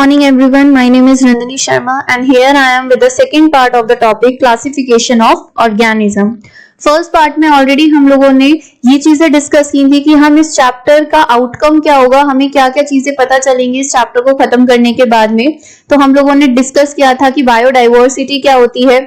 morning everyone. My name is Nandini Sharma and here I am with the second part of the topic classification of organism. First part में already हम लोगों ने ये चीजें discuss की थी कि हम इस चैप्टर का आउटकम क्या होगा, हमें क्या क्या चीजें पता चलेंगी इस चैप्टर को खत्म करने के बाद में। तो हम लोगों ने डिस्कस किया था कि बायोडाइवर्सिटी क्या होती है,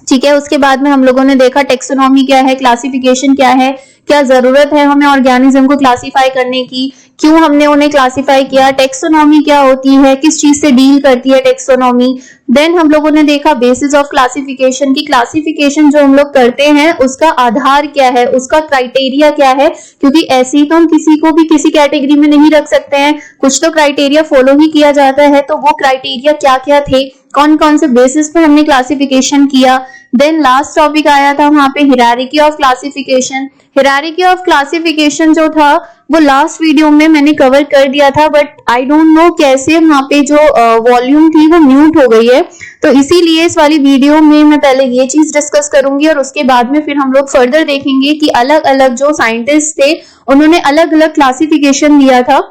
ठीक है। उसके बाद में हम लोगों ने देखा टेक्सोनॉमी क्या है, क्लासिफिकेशन क्या है, क्या जरूरत है हमें ऑर्गेनिज्म को क्लासिफाई करने की, क्यों हमने उन्हें क्लासिफाई किया, टेक्सोनॉमी क्या होती है, किस चीज से डील करती है टेक्सोनॉमी। देन हम लोगों ने देखा बेसिस ऑफ क्लासिफिकेशन की क्लासिफिकेशन जो हम लोग करते हैं उसका आधार क्या है, उसका क्राइटेरिया क्या है, क्योंकि ऐसे ही तो हम किसी को भी किसी कैटेगरी में नहीं रख सकते हैं, कुछ तो क्राइटेरिया फॉलो ही किया जाता है। तो वो क्राइटेरिया क्या क्या थे, कौन कौन से बेसिस पर हमने क्लासिफिकेशन किया। देन लास्ट टॉपिक आया था वहां पे हिरारिकी ऑफ क्लासिफिकेशन। हिरारिकी ऑफ क्लासिफिकेशन जो था वो लास्ट वीडियो में मैंने कवर कर दिया था, बट आई डोंट नो कैसे वहां पे जो वॉल्यूम थी वो म्यूट हो गई है, तो इसीलिए इस वाली वीडियो में मैं पहले ये चीज डिस्कस करूंगी और उसके बाद में फिर हम लोग फर्दर देखेंगे कि अलग अलग जो साइंटिस्ट थे उन्होंने अलग अलग क्लासिफिकेशन दिया था।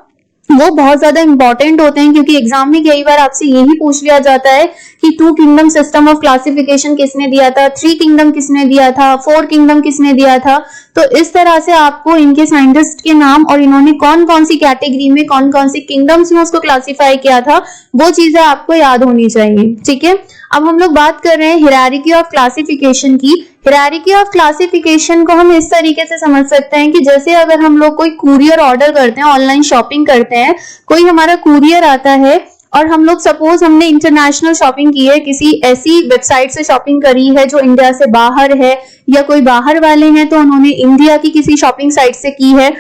वो बहुत ज्यादा इंपॉर्टेंट होते हैं क्योंकि एग्जाम में कई बार आपसे यही पूछ लिया जाता है कि 2 किंगडम सिस्टम ऑफ क्लासिफिकेशन किसने दिया था, 3 किंगडम किसने दिया था, 4 किंगडम किसने दिया था। तो इस तरह से आपको इनके साइंटिस्ट के नाम और इन्होंने कौन कौन सी कैटेगरी में कौन कौन सी किंगडम्स में उसको क्लासिफाई किया था वो चीजें आपको याद होनी चाहिए, ठीक है। अब हम लोग बात कर रहे हैं हिरारिकी ऑफ क्लासिफिकेशन की। हिरारिकी ऑफ क्लासिफिकेशन को हम इस तरीके से समझ सकते हैं कि जैसे अगर हम लोग कोई कुरियर ऑर्डर करते हैं, ऑनलाइन शॉपिंग करते हैं, कोई हमारा कुरियर आता है और हम लोग सपोज हमने इंटरनेशनल शॉपिंग की है, किसी ऐसी वेबसाइट से शॉपिंग करी है जो इंडिया से बाहर है, या कोई बाहर वाले हैं तो उन्होंने इंडिया की किसी शॉपिंग साइट से की है,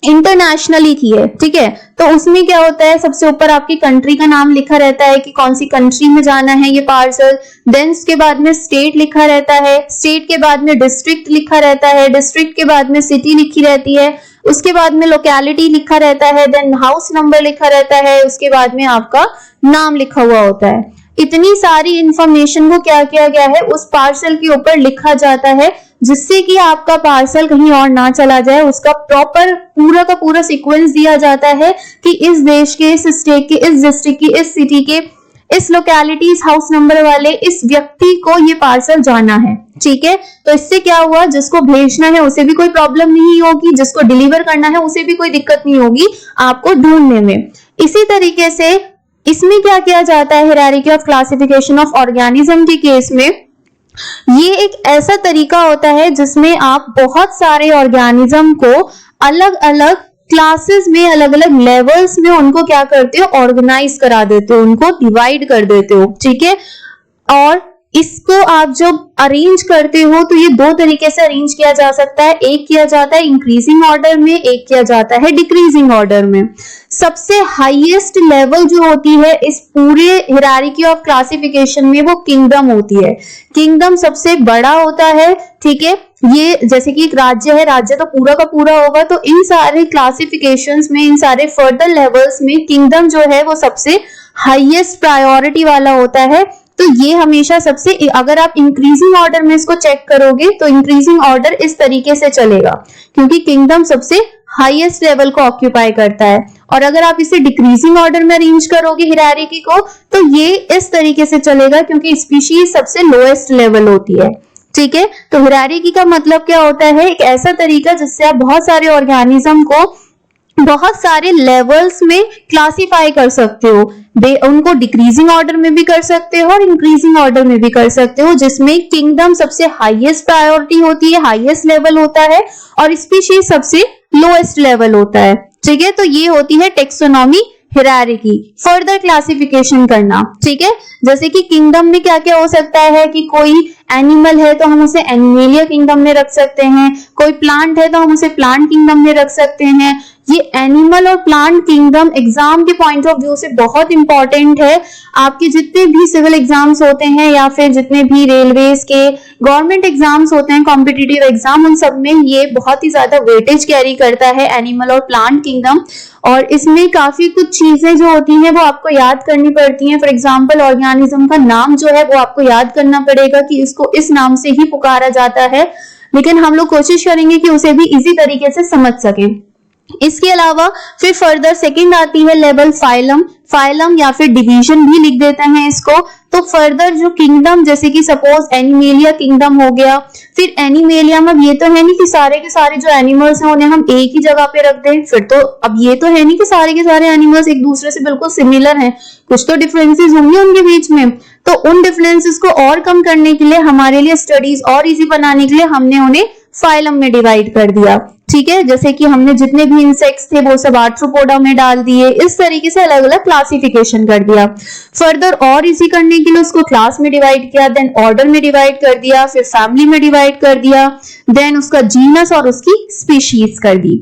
इंटरनेशनली की है, ठीक है। तो उसमें क्या होता है, सबसे ऊपर आपकी कंट्री का नाम लिखा रहता है कि कौन सी कंट्री में जाना है ये पार्सल। देन उसके बाद में स्टेट लिखा रहता है, स्टेट के बाद में डिस्ट्रिक्ट लिखा रहता है, डिस्ट्रिक्ट के बाद में सिटी लिखी रहती है, उसके बाद में लोकेलिटी लिखा रहता है, देन हाउस नंबर लिखा रहता है, उसके बाद में आपका नाम लिखा हुआ होता है। इतनी सारी इंफॉर्मेशन को क्या किया गया है उस पार्सल के ऊपर लिखा जाता है, जिससे कि आपका पार्सल कहीं और ना चला जाए। उसका प्रॉपर पूरा का पूरा सीक्वेंस दिया जाता है कि इस देश के, इस स्टेट के, इस डिस्ट्रिक्ट की, इस सिटी के, इस लोकेलिटी, इस हाउस नंबर वाले इस व्यक्ति को ये पार्सल जाना है, ठीक है। तो इससे क्या हुआ, जिसको भेजना है उसे भी कोई प्रॉब्लम नहीं होगी, जिसको डिलीवर करना है उसे भी कोई दिक्कत नहीं होगी आपको ढूंढने में। इसी तरीके से इसमें क्या किया जाता है हिरारिकी ऑफ क्लासिफिकेशन ऑफ ऑर्गेनिज्म के केस में, ये एक ऐसा तरीका होता है जिसमें आप बहुत सारे ऑर्गेनिज्म को अलग अलग क्लासेस में, अलग अलग लेवल्स में उनको क्या करते हो, ऑर्गेनाइज करा देते हो, उनको डिवाइड कर देते हो, ठीक है। और इसको आप जब अरेंज करते हो तो ये 2 तरीके से अरेंज किया जा सकता है। एक किया जाता है इंक्रीजिंग ऑर्डर में, एक किया जाता है डिक्रीजिंग ऑर्डर में। सबसे हाईएस्ट लेवल जो होती है इस पूरे हिरारिकी ऑफ क्लासिफिकेशन में वो किंगडम होती है। किंगडम सबसे बड़ा होता है, ठीक है। ये जैसे कि एक राज्य है, राज्य तो पूरा का पूरा होगा, तो इन सारे क्लासिफिकेशंस में, इन सारे फर्दर लेवल्स में किंगडम जो है वो सबसे हाईएस्ट प्रायोरिटी वाला होता है। तो ये हमेशा सबसे, अगर आप इंक्रीजिंग ऑर्डर में इसको चेक करोगे तो इंक्रीजिंग ऑर्डर इस तरीके से चलेगा क्योंकि किंगडम सबसे हाईएस्ट लेवल को ऑक्यूपाई करता है। और अगर आप इसे डिक्रीजिंग ऑर्डर में अरेंज करोगे हिरारिकी को तो ये इस तरीके से चलेगा क्योंकि स्पीशीज सबसे लोएस्ट लेवल होती है, ठीक है। तो हिरारिकी का मतलब क्या होता है, एक ऐसा तरीका जिससे आप बहुत सारे ऑर्गेनिज्म को बहुत सारे लेवल्स में क्लासिफाई कर सकते हो। उनको डिक्रीजिंग ऑर्डर में भी कर सकते हो और इंक्रीजिंग ऑर्डर में भी कर सकते हो, जिसमें किंगडम सबसे हाईएस्ट प्रायोरिटी होती है, हाईएस्ट लेवल होता है, और स्पीशीज सबसे लोएस्ट लेवल होता है, ठीक है। तो ये होती है टेक्सोनॉमी हिरारिकी, फर्दर क्लासिफिकेशन करना, ठीक है। जैसे कि किंगडम में क्या क्या हो सकता है कि कोई एनिमल है तो हम उसे एनिमेलिया किंगडम में रख सकते हैं, कोई प्लांट है तो हम उसे प्लांट किंगडम में रख सकते हैं। ये एनिमल और प्लांट किंगडम एग्जाम के पॉइंट ऑफ व्यू से बहुत इंपॉर्टेंट है। आपके जितने भी सिविल एग्जाम्स होते हैं या फिर जितने भी रेलवेज के गवर्नमेंट एग्जाम्स होते हैं, कॉम्पिटिटिव एग्जाम, उन सब में ये बहुत ही ज्यादा वेटेज कैरी करता है एनिमल और प्लांट किंगडम। और इसमें काफी कुछ चीजें जो होती हैं वो आपको याद करनी पड़ती हैं। फॉर एग्जाम्पल ऑर्गेनिज्म का नाम जो है वो आपको याद करना पड़ेगा कि इसको इस नाम से ही पुकारा जाता है, लेकिन हम लोग कोशिश करेंगे कि उसे भी इजी तरीके से समझ सके। इसके अलावा फिर फर्दर सेकंड आती है लेवल फाइलम, फाइलम या फिर डिवीजन भी लिख देते हैं इसको। तो फर्दर जो किंगडम, जैसे कि सपोज एनिमेलिया किंगडम हो गया, फिर एनिमेलिया में अब ये तो है नहीं कि सारे के सारे जो एनिमल्स हैं उन्हें हम एक ही जगह पे रख दें, फिर तो अब ये तो है नहीं कि सारे के सारे एनिमल्स एक दूसरे से बिल्कुल सिमिलर हैं, कुछ तो डिफरेंसेस होंगे उनके बीच में। तो उन डिफरेंसेस को और कम करने के लिए, हमारे लिए स्टडीज और इजी बनाने के लिए हमने उन्हें फाइलम में डिवाइड कर दिया। ठीक है, जैसे कि हमने जितने भी इंसेक्ट्स थे वो सब आर्थ्रोपोडा में डाल दिए, इस तरीके से अलग अलग क्लासिफिकेशन कर दिया। फर्दर और इजी करने के लिए उसको क्लास में डिवाइड किया, देन ऑर्डर में डिवाइड कर दिया, फिर फैमिली में डिवाइड कर दिया, देन उसका जीनस और उसकी स्पीशीज कर दी।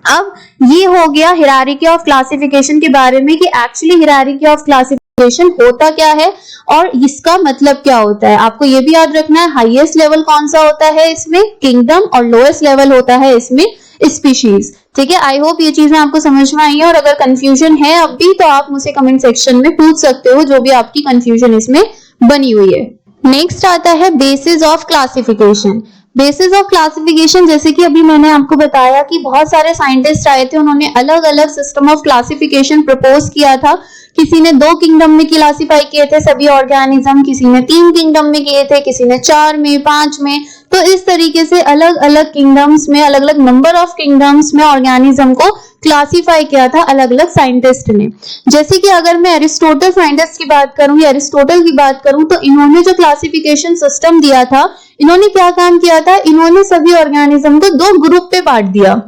अब ये हो गया हिरार्की ऑफ क्लासिफिकेशन के बारे में कि एक्चुअली हिरार्की ऑफ क्लासिफिकेशन होता क्या है और इसका मतलब क्या होता है। आपको ये भी याद रखना है, हाईएस्ट लेवल कौन सा होता है इसमें, किंगडम, और लोएस्ट लेवल होता है इसमें स्पीशीज। ठीक है, आई होप ये चीजें आपको समझ में आई है, और अगर कंफ्यूजन है अब भी तो आप मुझसे कमेंट सेक्शन में पूछ सकते हो जो भी आपकी कंफ्यूजन इसमें बनी हुई है। नेक्स्ट आता है basis of classification. Basis of classification, जैसे कि अभी मैंने आपको बताया कि बहुत सारे साइंटिस्ट आए थे, उन्होंने अलग अलग सिस्टम ऑफ क्लासिफिकेशन प्रपोज किया था। किसी ने 2 किंगडम में क्लासिफाई किए थे सभी ऑर्गेनिज्म, किसी ने 3 किंगडम में किए थे, किसी ने 4 में, 5 में। तो इस तरीके से अलग अलग किंगडम्स में, अलग अलग नंबर ऑफ किंगडम्स में ऑर्गेनिज्म को क्लासिफाई किया था अलग अलग साइंटिस्ट ने। जैसे कि अगर मैं एरिस्टोटल साइंटिस्ट की बात करूं या एरिस्टोटल की बात करूं, तो इन्होंने जो क्लासिफिकेशन सिस्टम दिया था, इन्होंने क्या काम किया था, इन्होंने सभी ऑर्गेनिज्म को 2 ग्रुप पे बांट दिया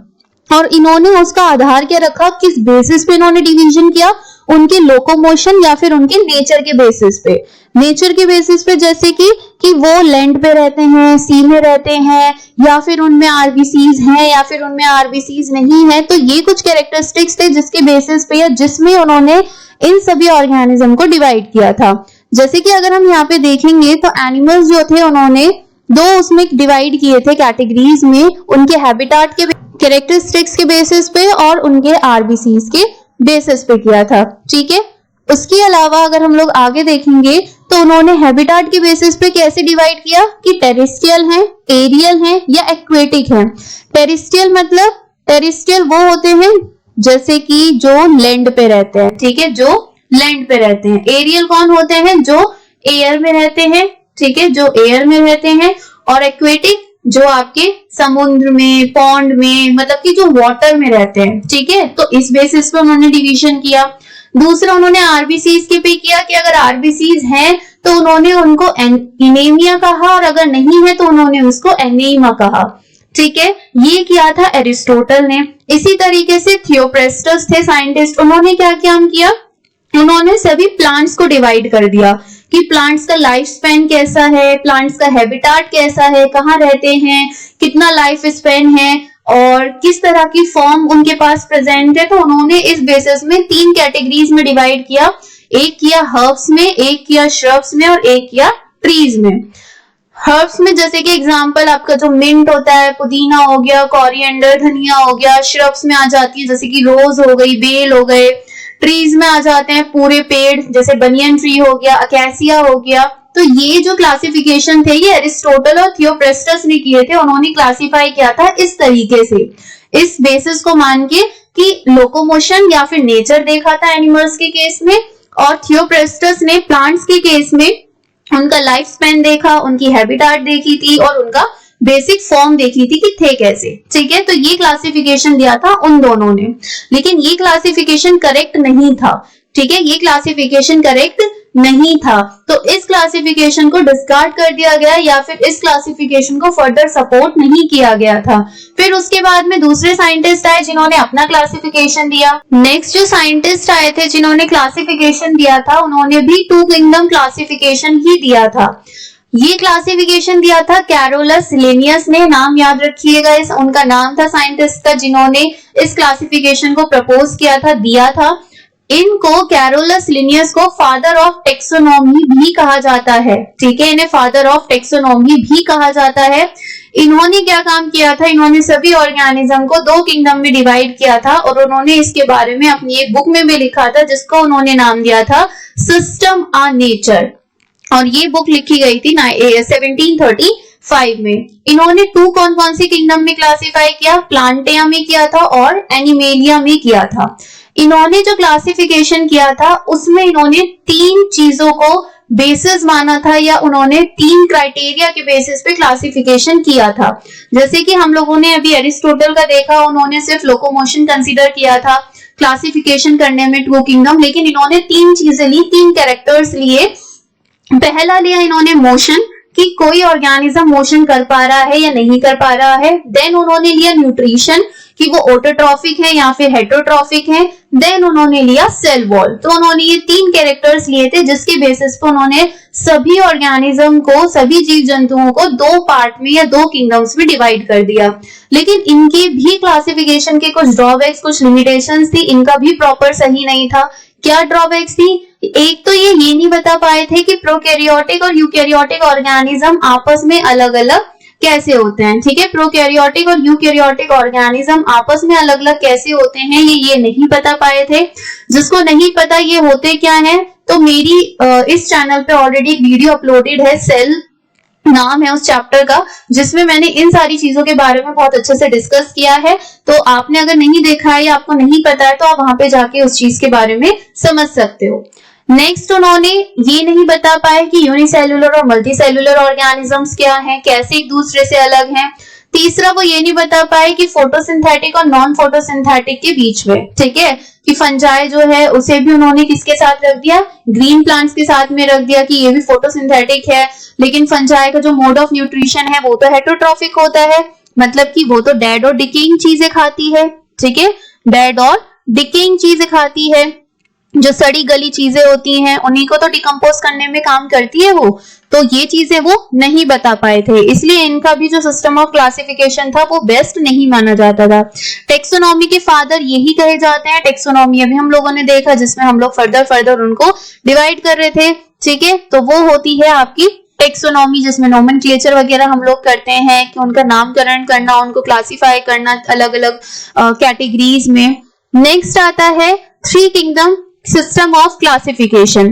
और इन्होंने उसका आधार क्या रखा, किस बेसिस पे इन्होंने डिवीजन किया, उनके लोकोमोशन या फिर उनके नेचर के बेसिस पे। नेचर के बेसिस पे जैसे कि वो लैंड पे रहते हैं, सी में रहते हैं, या फिर उनमें आरबीसीज हैं या फिर उनमें आरबीसीज नहीं है। तो ये कुछ कैरेक्टरिस्टिक्स थे जिसके बेसिस पे या जिसमें उन्होंने इन सभी ऑर्गेनिज्म को डिवाइड किया था। जैसे कि अगर हम यहाँ पे देखेंगे तो एनिमल्स जो थे उन्होंने 2 उसमें डिवाइड किए थे कैटेगरीज में, उनके हैबिटाट के कैरेक्टरिस्टिक्स के बेसिस पे और उनके आरबीसीज के बेसिस पे किया था। ठीक है, उसके अलावा अगर हम लोग आगे देखेंगे तो उन्होंने हैबिटाट के बेसिस पे कैसे डिवाइड किया कि टेरेस्ट्रियल हैं, एरियल हैं या एक्वेटिक हैं। टेरेस्ट्रियल मतलब टेरेस्ट्रियल वो होते हैं जैसे कि जो लैंड पे रहते हैं, ठीक है, जो लैंड पे रहते हैं। एरियल कौन होते हैं, जो एयर में रहते हैं, ठीक है, जो एयर में रहते हैं। और एक्वेटिक जो आपके समुद्र में, पॉन्ड में, मतलब कि जो वाटर में रहते हैं। ठीक है, तो इस बेसिस पे उन्होंने डिवीजन किया। दूसरा उन्होंने आरबीसीज के पे किया कि अगर आरबीसीज हैं तो उन्होंने उनको एनीमिया कहा और अगर नहीं है तो उन्होंने उसको एनीमा कहा। ठीक है, ये किया था एरिस्टोटल ने। इसी तरीके से थियोप्रेस्टस थे साइंटिस्ट, उन्होंने क्या काम किया, उन्होंने सभी प्लांट्स को डिवाइड कर दिया कि प्लांट्स का लाइफ स्पैन कैसा है, प्लांट्स का हैबिटाट कैसा है, कहाँ रहते हैं, कितना लाइफ स्पैन है और किस तरह की फॉर्म उनके पास प्रेजेंट है। तो उन्होंने इस बेसिस में 3 कैटेगरीज में डिवाइड किया, एक किया हर्ब्स में, एक किया श्रब्स में और एक किया ट्रीज में। हर्ब्स में जैसे कि एग्जांपल आपका जो मिंट होता है, पुदीना हो गया, कोरिएंडर, धनिया हो गया। श्रब्स में आ जाती है जैसे कि रोज हो गई, बेल हो गए। ट्रीज में आ जाते हैं पूरे पेड़, जैसे बनियन ट्री हो गया, अकेसिया हो गया। तो ये जो क्लासिफिकेशन थे ये एरिस्टोटल और थियोप्रेस्टस ने किए थे। उन्होंने क्लासिफाई किया था इस तरीके से, इस बेसिस को मान के कि लोकोमोशन या फिर नेचर देखा था एनिमल्स के केस में, और थियोप्रेस्टस ने प्लांट्स के केस में उनका लाइफ स्पैन देखा, उनकी हैबिटाट देखी थी और उनका बेसिक फॉर्म देखी थी कि थे कैसे। ठीक है, तो ये क्लासिफिकेशन दिया था उन दोनों ने, लेकिन ये क्लासिफिकेशन करेक्ट नहीं था। ठीक है, ये क्लासिफिकेशन करेक्ट नहीं था, तो इस क्लासिफिकेशन को डिस्कार्ड कर दिया गया या फिर इस क्लासिफिकेशन को फर्दर सपोर्ट नहीं किया गया था। फिर उसके बाद में दूसरे साइंटिस्ट आए जिन्होंने अपना क्लासिफिकेशन दिया। नेक्स्ट जो साइंटिस्ट आए थे जिन्होंने क्लासिफिकेशन दिया था, उन्होंने भी 2 किंगडम क्लासिफिकेशन ही दिया था। ये क्लासिफिकेशन दिया था कैरोलस लिनियस ने, नाम याद रखिएगा, इस उनका नाम था साइंटिस्ट का जिन्होंने इस क्लासिफिकेशन को प्रपोज किया था, दिया था। इनको कैरोलस लिनियस को फादर ऑफ टेक्सोनॉमी भी कहा जाता है। ठीक है, इन्हें फादर ऑफ टेक्सोनॉमी भी कहा जाता है। इन्होंने क्या काम किया था, इन्होंने सभी ऑर्गेनिज्म को 2 किंगडम में डिवाइड किया था और उन्होंने इसके बारे में अपनी एक बुक में भी लिखा था जिसको उन्होंने नाम दिया था सिस्टम ऑन नेचर, और ये बुक लिखी गई थी 1735 5 में। इन्होंने 2 कौन कौन सी किंगडम में क्लासिफाई किया, प्लांटिया में किया था और एनिमेलिया में किया था। इन्होंने जो क्लासिफिकेशन किया था उसमें इन्होंने 3 चीजों को बेसिस माना था, या उन्होंने 3 क्राइटेरिया के बेसिस पे क्लासिफिकेशन किया था। जैसे कि हम लोगों ने अभी एरिस्टोटल का देखा, उन्होंने सिर्फ लोकोमोशन कंसीडर किया था क्लासिफिकेशन करने में 2 किंगडम, लेकिन इन्होंने 3 चीजें ली, 3 कैरेक्टर्स लिए। पहला लिया इन्होंने मोशन, कि कोई ऑर्गेनिज्म मोशन कर पा रहा है या नहीं कर पा रहा है। देन उन्होंने लिया न्यूट्रिशन, कि वो ऑटोट्रॉफिक है या फिर हेटरोट्रॉफिक है। देन उन्होंने लिया सेल वॉल। तो उन्होंने ये 3 कैरेक्टर्स लिए थे, जिसके बेसिस पे उन्होंने सभी ऑर्गेनिज्म को, सभी जीव जंतुओं को 2 पार्ट में या 2 किंगडम्स में डिवाइड कर दिया। लेकिन इनके भी क्लासिफिकेशन के कुछ ड्रॉबैक्स, कुछ लिमिटेशंस थी, इनका भी प्रॉपर सही नहीं था। क्या ड्रॉबैक्स थी? एक तो ये नहीं बता पाए थे कि प्रोकैरियोटिक और यूकैरियोटिक ऑर्गेनिज्म आपस में अलग अलग कैसे होते हैं। ठीक है, प्रोकैरियोटिक और यूकैरियोटिक ऑर्गेनिज्म आपस में अलग अलग कैसे होते हैं, ये नहीं बता पाए थे। जिसको नहीं पता ये होते क्या है, तो मेरी इस चैनल पे ऑलरेडी एक वीडियो अपलोडेड है, सेल नाम है उस चैप्टर का, जिसमें मैंने इन सारी चीजों के बारे में बहुत अच्छे से डिस्कस किया है। तो आपने अगर नहीं देखा है या आपको नहीं पता है तो आप वहां पे जाके उस चीज के बारे में समझ सकते हो। नेक्स्ट उन्होंने ये नहीं बता पाए कि यूनिसेल्युलर और मल्टीसेल्युलर ऑर्गेनिजम्स क्या हैं, कैसे एक दूसरे से अलग हैं। तीसरा वो ये नहीं बता पाए कि फोटोसिंथेटिक और नॉन फोटोसिंथेटिक के बीच में, ठीक है, कि फंजाई जो है उसे भी उन्होंने किसके साथ रख दिया, ग्रीन प्लांट्स के साथ में रख दिया कि ये भी फोटोसिंथेटिक है। लेकिन फंजाई का जो मोड ऑफ न्यूट्रिशन है वो तो हेटरोट्रॉफिक होता है, मतलब कि वो तो डेड और डिकेइंग चीजें खाती है। ठीक है, डेड और डिकेइंग चीजें खाती है, जो सड़ी गली चीजें होती हैं उन्हीं को तो डिकम्पोज करने में काम करती है वो। तो ये चीजें वो नहीं बता पाए थे, इसलिए इनका भी जो सिस्टम ऑफ क्लासिफिकेशन था वो बेस्ट नहीं माना जाता था। टेक्सोनॉमी के फादर यही कहे जाते हैं। टेक्सोनॉमी अभी हम लोगों ने देखा, जिसमें हम लोग फर्दर उनको डिवाइड कर रहे थे। ठीक है, तो वो होती है आपकी टेक्सोनॉमी, जिसमें नोमेनक्लेचर वगैरह हम लोग करते हैं कि उनका नामकरण करना, उनको क्लासिफाई करना अलग अलग कैटेगरीज में। नेक्स्ट आता है 3 kingdom system of classification.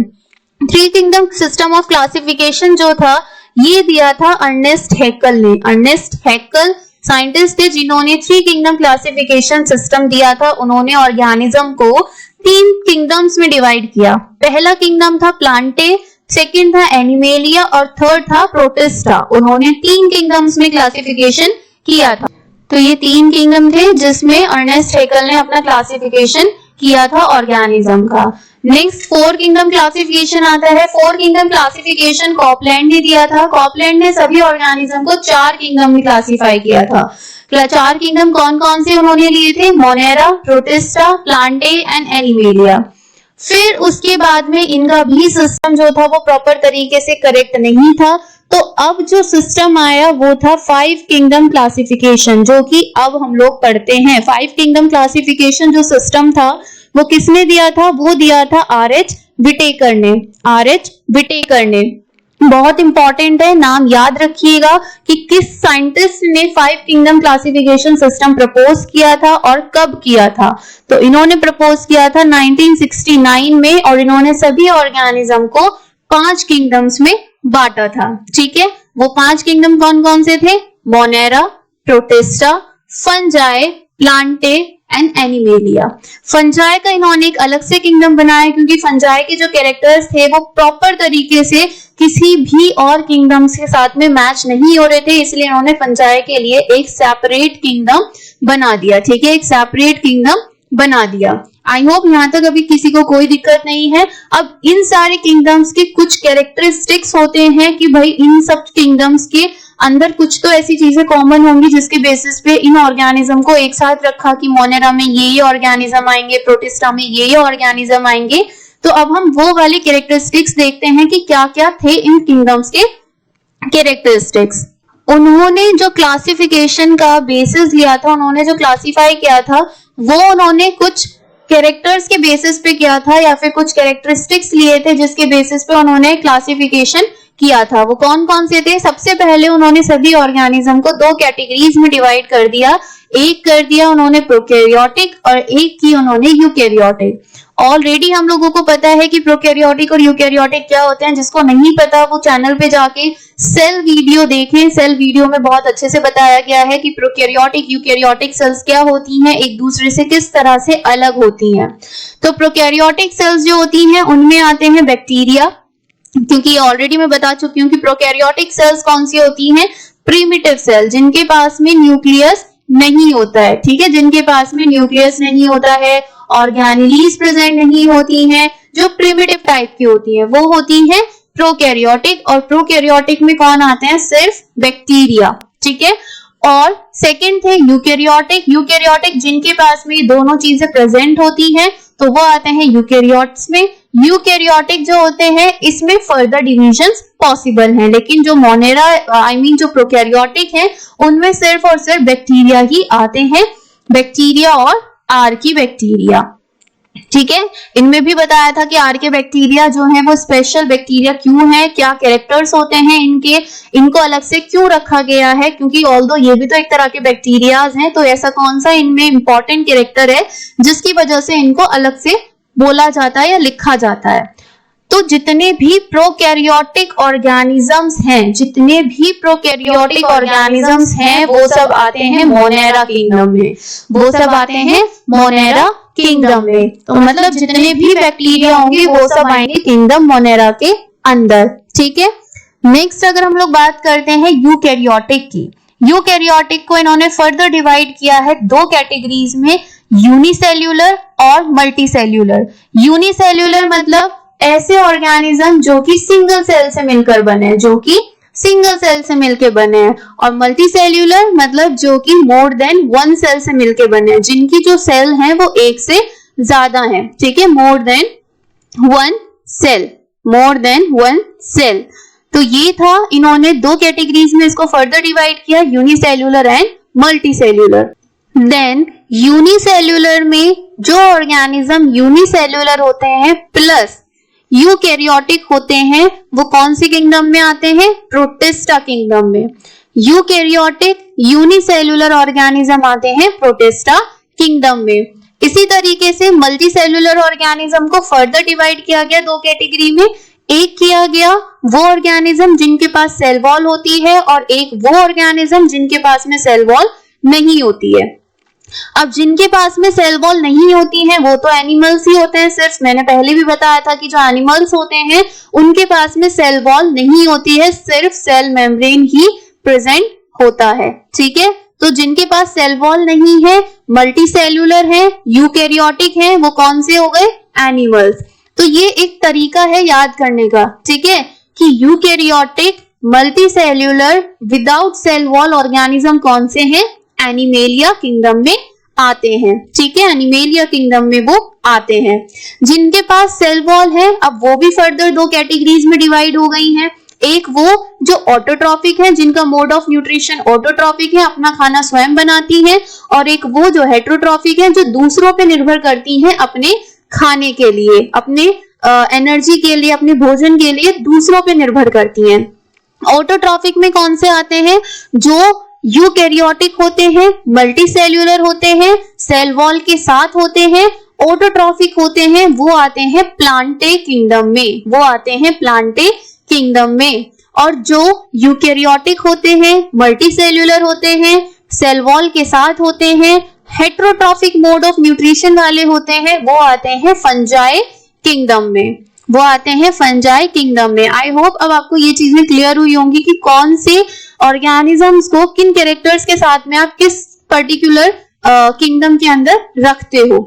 3 kingdom system of classification जो था ये दिया था अर्नेस्ट हैक्कल ने। अर्नेस्ट हैक्कल साइंटिस्ट थे जिन्होंने 3 किंगडम क्लासिफिकेशन सिस्टम दिया था। उन्होंने ऑर्गेनिज्म को 3 किंगडम्स में डिवाइड किया। पहला किंगडम था प्लांटे, सेकंड था एनिमेलिया और थर्ड था प्रोटिस्टा। उन्होंने 3 किंगडम्स में क्लासिफिकेशन किया था। तो ये 3 किंगडम थे जिसमें अर्नेस्ट हैक्कल ने अपना क्लासिफिकेशन किया था ऑर्गेनिज्म का। नेक्स्ट 4 किंगडम क्लासिफिकेशन आता है। 4 किंगडम क्लासिफिकेशन कॉपलैंड ने दिया था। कॉपलैंड ने सभी ऑर्गेनिज्म को 4 किंगडम में क्लासिफाई किया था। 4 किंगडम कौन कौन से उन्होंने लिए थे? Monera, protista, Plantae and animalia. फिर उसके बाद में इनका भी सिस्टम जो था वो प्रॉपर तरीके से करेक्ट नहीं था, तो अब जो सिस्टम आया वो था 5 किंगडम क्लासिफिकेशन, जो कि अब हम लोग पढ़ते हैं। 5 किंगडम क्लासिफिकेशन जो सिस्टम था वो किसने दिया था? वो दिया था R.H. विटेकर ने। R.H. विटेकर ने, बहुत इंपॉर्टेंट है, नाम याद रखिएगा कि किस साइंटिस्ट ने 5 किंगडम क्लासिफिकेशन सिस्टम प्रपोज किया था और कब किया था। तो इन्होंने प्रपोज किया था 1969 में, और इन्होंने सभी ऑर्गेनिज्म को 5 किंगडम्स में बांटा था। ठीक है, वो 5 किंगडम कौन कौन से थे? Monera, protista, fungi, Plantae and animalia. Fungi का इन्होंने एक अलग से किंगडम बनाया, क्योंकि फंजाई के जो कैरेक्टर्स थे वो प्रॉपर तरीके से किसी भी और किंगडम्स के साथ में मैच नहीं हो रहे थे, इसलिए इन्होंने फंजाई के लिए एक सेपरेट किंगडम बना दिया। ठीक है, एक सेपरेट किंगडम बना दिया। आई होप यहाँ तक अभी किसी को कोई दिक्कत नहीं है। अब इन सारे किंगडम्स के कुछ कैरेक्टरिस्टिक्स होते हैं कि भाई इन सब किंगडम्स के अंदर कुछ तो ऐसी चीजें कॉमन होंगी जिसके बेसिस पे इन ऑर्गेनिज्म को एक साथ रखा कि मोनेरा में ये ऑर्गेनिज्म आएंगे, प्रोटिस्टा में ये ऑर्गेनिज्म आएंगे। तो अब हम वो वाले कैरेक्टरिस्टिक्स देखते हैं कि क्या क्या थे इन किंगडम्स के कैरेक्टरिस्टिक्स। उन्होंने जो क्लासिफिकेशन का बेसिस लिया था, उन्होंने जो क्लासिफाई किया था वो उन्होंने कुछ कैरेक्टर्स के बेसिस पे किया था, या फिर कुछ कैरेक्टरिस्टिक्स लिए थे जिसके बेसिस पे उन्होंने क्लासिफिकेशन किया था। वो कौन कौन से थे? सबसे पहले उन्होंने सभी ऑर्गेनिज्म को दो कैटेगरीज में डिवाइड कर दिया। एक कर दिया उन्होंने प्रोकैरियोटिक और एक की उन्होंने यूकैरियोटिक। ऑलरेडी हम लोगों को पता है कि प्रोकैरियोटिक और यूकैरियोटिक क्या होते हैं। जिसको नहीं पता वो चैनल पे जाके सेल वीडियो देखें। सेल वीडियो में बहुत अच्छे से बताया गया है कि प्रोकैरियोटिक यूकैरियोटिक सेल्स क्या होती हैं, एक दूसरे से किस तरह से अलग होती हैं। तो प्रोकैरियोटिक सेल्स जो होती हैं उनमें आते हैं बैक्टीरिया, क्योंकि ऑलरेडी मैं बता चुकी हूँ कि प्रोकैरियोटिक सेल्स कौन सी होती हैं? प्रिमिटिव सेल, जिनके पास में न्यूक्लियस नहीं होता है। ठीक है, जिनके पास में न्यूक्लियस नहीं होता है, ऑर्गेनेलीज प्रेजेंट नहीं होती हैं, जो प्रिमिटिव टाइप की होती हैं, वो होती हैं प्रोकैरियोटिक। और प्रोकैरियोटिक में कौन आते हैं? सिर्फ बैक्टीरिया। ठीक है, और सेकंड थे यूकैरियोटिक। यूकैरियोटिक जिनके पास में दोनों चीजें प्रेजेंट होती हैं, तो वो आते हैं यूकैरियोट्स में। यूकैरियोटिक जो होते हैं इसमें फर्दर डिविजन्स पॉसिबल हैं, लेकिन जो मोनेरा जो प्रोकैरियोटिक है उनमें सिर्फ और सिर्फ बैक्टीरिया ही आते हैं, बैक्टीरिया और आर्की बैक्टीरिया। ठीक है, इनमें भी बताया था कि आर्के बैक्टीरिया जो है वो स्पेशल बैक्टीरिया क्यों है, क्या कैरेक्टर्स होते हैं इनके, इनको अलग से क्यों रखा गया है, क्योंकि ऑल्दो ये भी तो एक तरह के बैक्टीरियाज हैं, तो ऐसा कौन सा इनमें इंपॉर्टेंट कैरेक्टर है जिसकी वजह से इनको अलग से बोला जाता है या लिखा जाता है। तो जितने भी प्रोकैरियोटिक ऑर्गेनिजम्स हैं, जितने भी प्रोकैरियोटिक ऑर्गेनिजम्स हैं, वो सब आते हैं मोनेरा किंगडम में, वो सब आते हैं मोनेरा किंगडम में। तो मतलब जितने भी बैक्टीरिया होंगे वो सब आएंगे किंगडम मोनेरा के अंदर। ठीक है, नेक्स्ट अगर हम लोग बात करते हैं यूकैरियोटिक की, यूकैरियोटिक को इन्होंने फर्दर डिवाइड किया है दो कैटेगरीज में, यूनिसेल्यूलर और मल्टीसेल्यूलर। यूनिसेल्यूलर मतलब ऐसे ऑर्गेनिज्म जो कि सिंगल सेल से मिलकर बने हैं, जो कि सिंगल सेल से मिलकर बने हैं, और मल्टीसेल्यूलर मतलब जो कि मोर देन वन सेल से मिलकर बने हैं, जिनकी जो सेल हैं वो एक से ज्यादा हैं। ठीक है, more than one cell, more than one cell. तो ये था, इन्होंने दो कैटेगरीज में इसको फर्दर डिवाइड किया, unicellular and multicellular. Then unicellular में जो ऑर्गेनिज्म यूनिसेल्यूलर होते हैं प्लस यूकैरियोटिक होते हैं, वो कौन सी किंगडम में आते हैं? प्रोटिस्टा किंगडम में। यूकैरियोटिक यूनिसेल्यूलर ऑर्गेनिज्म आते हैं प्रोटिस्टा किंगडम में। इसी तरीके से मल्टीसेल्यूलर ऑर्गेनिज्म को फर्दर डिवाइड किया गया दो कैटेगरी में। एक किया गया वो ऑर्गेनिज्म जिनके पास सेल वॉल होती है, और एक वो ऑर्गेनिज्म जिनके पास में सेल वॉल नहीं होती है। अब जिनके पास में सेल वॉल नहीं होती है वो तो एनिमल्स ही होते हैं सिर्फ। मैंने पहले भी बताया था कि जो एनिमल्स होते हैं उनके पास में सेल वॉल नहीं होती है, सिर्फ सेल मेम्ब्रेन ही प्रेजेंट होता है। ठीक है, तो जिनके पास सेल वॉल नहीं है, मल्टीसेल्यूलर है, यूकैरियोटिक है, वो कौन से हो गए? एनिमल्स। तो ये एक तरीका है याद करने का, ठीक है, कि eukaryotic, multicellular, without cell wall organism कौन से हैं? एनिमेलिया किंगडम में आते हैं। ठीक है, एनिमेलिया किंगडम में वो आते हैं। जिनके पास सेल वॉल है, अब वो भी फर्दर दो कैटेगरीज में डिवाइड हो गई हैं। एक वो जो ऑटोट्रॉफिक है, जिनका मोड ऑफ न्यूट्रिशन ऑटोट्रॉफिक है, अपना खाना स्वयं बनाती है, और एक वो जो हेट्रोट्रॉफिक है, जो दूसरों पे निर्भर करती हैं अपने खाने के लिए, अपने एनर्जी के लिए, अपने भोजन के लिए दूसरों पे निर्भर करती हैं। ऑटोट्रॉफिक में कौन से आते हैं? जो यूकैरियोटिक होते हैं, मल्टीसेल्यूलर होते हैं, सेल वॉल के साथ होते हैं। ऑटोट्रॉफिक होते हैं वो आते हैं प्लांटे किंगडम में, वो आते हैं प्लांटे किंगडम में। और जो यूकैरियोटिक होते हैं, मल्टीसेल्यूलर होते हैं, सेल वॉल के साथ होते हैं, हेट्रोट्रॉफिक मोड ऑफ न्यूट्रिशन वाले होते हैं, वो आते हैं फंजाई किंगडम में, वो आते हैं फंजाई किंगडम में। आई होप अब आपको ये चीजें क्लियर हुई होंगी कि कौन से ऑर्गेनिजम्स को किन कैरेक्टर्स के साथ में आप किस पर्टिकुलर किंगडम के अंदर रखते हो।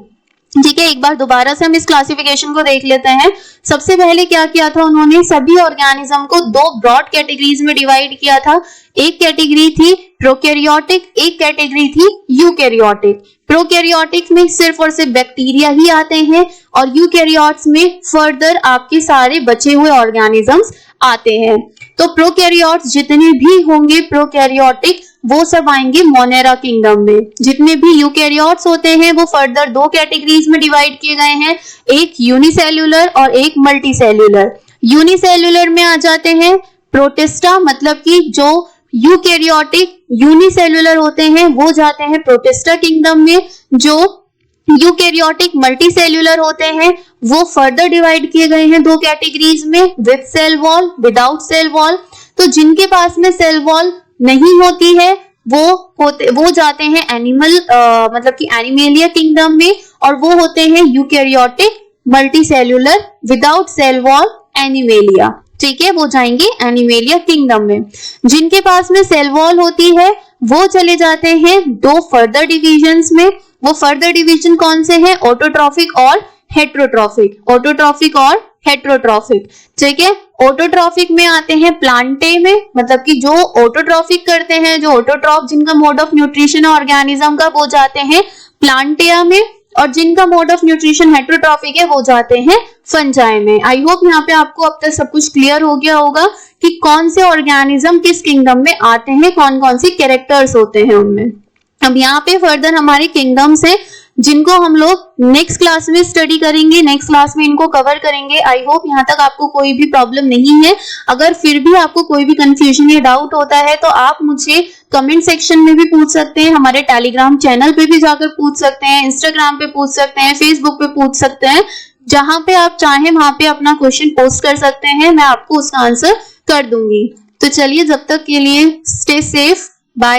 ठीक है, एक बार दोबारा से हम इस क्लासिफिकेशन को देख लेते हैं। सबसे पहले क्या किया था उन्होंने? सभी ऑर्गेनिज्म को दो ब्रॉड कैटेगरीज में डिवाइड किया था। एक कैटेगरी थी प्रोकैरियोटिक, एक कैटेगरी थी यूकैरियोटिक। प्रोकैरियोटिक में सिर्फ और सिर्फ बैक्टीरिया ही आते हैं, और यूकैरियोट्स में फर्दर आपके सारे बचे हुए ऑर्गेनिजम्स आते हैं। तो प्रोकैरियोट्स जितने भी होंगे प्रोकैरियोटिक, वो सब आएंगे मोनेरा किंगडम में। जितने भी यूकैरियोट्स होते हैं वो फर्दर दो कैटेगरीज में डिवाइड किए गए हैं, एक यूनिसेल्यूलर और एक मल्टीसेल्यूलर। यूनिसेल्यूलर में आ जाते हैं प्रोटिस्टा मतलब कि जो यूकैरियोटिक यूनिसेल्युलर होते हैं वो जाते हैं प्रोटिस्टा किंगडम में, जो यूकैरियोटिक मल्टीसेल्युलर होते हैं वो फर्दर डिवाइड किए गए हैं दो कैटेगरीज में, with cell wall, without cell wall. तो जिनके पास में सेल वॉल नहीं होती है वो जाते हैं एनिमल मतलब कि एनिमेलिया किंगडम में, और वो होते हैं eukaryotic multicellular without cell wall animalia. ठीक है, वो जाएंगे एनिमेलिया किंगडम में। जिनके पास में सेल वॉल होती है वो चले जाते हैं दो फर्दर डिविजन्स में। वो फर्दर डिवीजन कौन से हैं? ऑटोट्रॉफिक और हेट्रोट्रॉफिक। ऑटोट्रॉफिक और हेट्रोट्रॉफिक। ठीक है, ऑटोट्रॉफिक में आते हैं प्लांटे में, मतलब कि जो ऑटोट्रॉफिक करते हैं, जो ऑटोट्रॉफ जिनका मोड ऑफ न्यूट्रिशन है ऑर्गेनिज्म का, वो जाते हैं प्लांटिया में, और जिनका मोड ऑफ न्यूट्रिशन हेट्रोट्रॉफिक है वो जाते हैं फंजाई में। आई होप यहाँ पे आपको अब तक सब कुछ क्लियर हो गया होगा कि कौन से ऑर्गेनिज्म किस किंगडम में आते हैं, कौन कौन सी कैरेक्टर्स होते हैं उनमें। अब यहाँ पे फर्दर हमारे किंगडम्स हैं जिनको हम लोग नेक्स्ट क्लास में स्टडी करेंगे, नेक्स्ट क्लास में इनको कवर करेंगे। आई होप यहाँ तक आपको कोई भी प्रॉब्लम नहीं है। अगर फिर भी आपको कोई भी कंफ्यूजन या डाउट होता है तो आप मुझे कमेंट सेक्शन में भी पूछ सकते हैं, हमारे टेलीग्राम चैनल पे भी जाकर पूछ सकते हैं, इंस्टाग्राम पे पूछ सकते हैं, फेसबुक पे पूछ सकते हैं, जहां पे आप चाहें वहां पे अपना क्वेश्चन पोस्ट कर सकते हैं, मैं आपको उसका आंसर कर दूंगी। तो चलिए, जब तक के लिए स्टे सेफ, बाय।